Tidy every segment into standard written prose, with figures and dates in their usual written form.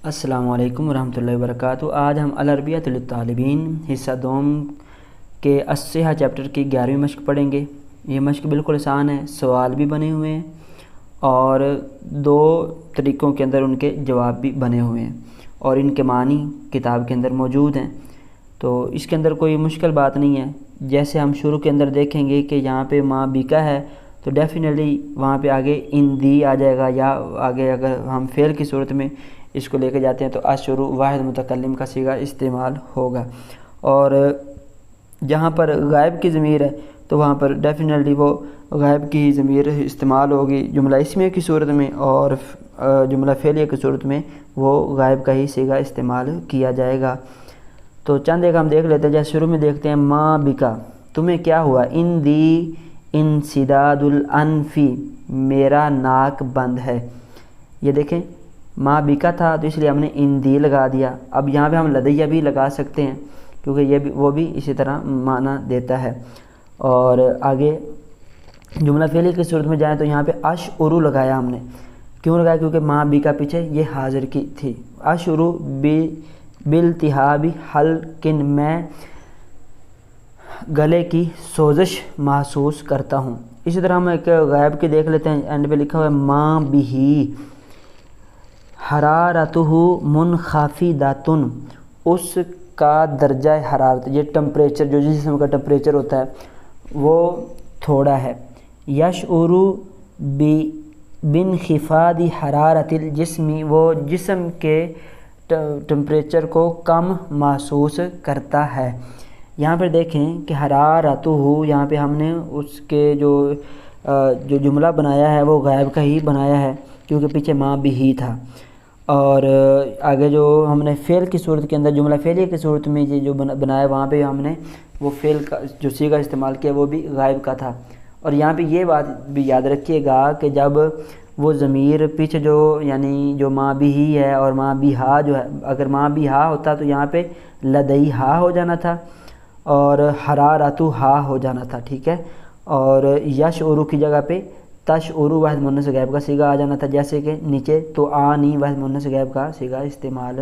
السلام علیکم ورحمۃ اللہ وبرکاتہ۔ آج ہم العربیۃ للطالبین حصہ دوم کے الصحہ چیپٹر کی 11ویں مشق پڑھیں گے۔ یہ مشق بالکل آسان ہے، سوال بھی بنے ہوئے ہیں اور دو طریقوں کے اندر ان کے جواب بھی بنے ہوئے ہیں اور ان کے معنی کتاب کے اندر موجود ہیں، تو اس کے اندر کوئی مشکل بات نہیں ہے۔ جیسے ہم شروع کے اندر دیکھیں گے کہ یہاں پہ ماں بیکا ہے تو ڈیفینیٹلی وہاں پہ آگے ان دی آ جائے گا، یا آگے اگر ہم فعل کی صورت میں اس کو لے کے جاتے ہیں تو اشروع واحد متکلم کا صیغہ استعمال ہوگا، اور جہاں پر غائب کی ضمیر ہے تو وہاں پر ڈیفینیٹلی وہ غائب کی ضمیر استعمال ہوگی جملہ اسمیہ کی صورت میں، اور جملہ فعلیہ کی صورت میں وہ غائب کا ہی صیغہ استعمال کیا جائے گا۔ تو چند ایک ہم دیکھ لیتے ہیں۔ جیسے شروع میں دیکھتے ہیں ماں بکا، تمہیں کیا ہوا؟ ان دی انسداد الانفی، میرا ناک بند ہے۔ یہ دیکھیں ماں بکا تھا تو اس لیے ہم نے ان دی لگا دیا۔ اب یہاں پہ ہم لدیہ بھی لگا سکتے ہیں کیونکہ یہ بھی وہ بھی اسی طرح معنی دیتا ہے۔ اور آگے جملہ فعلی کی صورت میں جائیں تو یہاں پہ اشعرو لگایا ہم نے، کیوں لگایا؟ کیونکہ ماں بکا پیچھے یہ حاضر کی تھی۔ اشعرو بالتہاب حلقن، میں گلے کی سوزش محسوس کرتا ہوں۔ اسی طرح ہم ایک غائب کی دیکھ لیتے ہیں، اینڈ پہ لکھا ہوا ہے ماں بہی حرارتہ منخفضۃ، اس کا درجہ حرارت، یہ ٹمپریچر جو جسم کا ٹمپریچر ہوتا ہے وہ تھوڑا ہے۔ یشعر بانخفاض حرارت الجسم، وہ جسم کے ٹمپریچر کو کم محسوس کرتا ہے۔ یہاں پر دیکھیں کہ حرارتہ، یہاں پہ ہم نے اس کے جو جملہ بنایا ہے وہ غائب کا ہی بنایا ہے کیونکہ پیچھے ماں بھی ہی تھا، اور آگے جو ہم نے فعل کی صورت کے اندر جملہ فعلیہ کی صورت میں یہ جو بنایا وہاں پہ ہم نے وہ فعل کا جو صیغہ استعمال کیا وہ بھی غائب کا تھا۔ اور یہاں پہ یہ بات بھی یاد رکھیے گا کہ جب وہ ضمیر پیچھے جو یعنی جو ماں بھی ہی ہے اور ماں بھی ہا جو ہے، اگر ماں بھی ہا ہوتا تو یہاں پہ لدئی ہا ہو جانا تھا اور حرارتہ ہا ہو جانا تھا، ٹھیک ہے، اور یشعر کی جگہ پہ تشعر واحد مؤنث غائب کا صیغہ آ جانا تھا، جیسے کہ نیچے تو آنی واحد مؤنث غائب کا صیغہ استعمال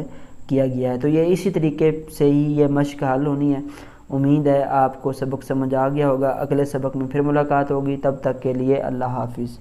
کیا گیا ہے۔ تو یہ اسی طریقے سے ہی یہ مشق حل ہونی ہے۔ امید ہے آپ کو سبق سمجھ آ گیا ہوگا۔ اگلے سبق میں پھر ملاقات ہوگی، تب تک کے لیے اللہ حافظ۔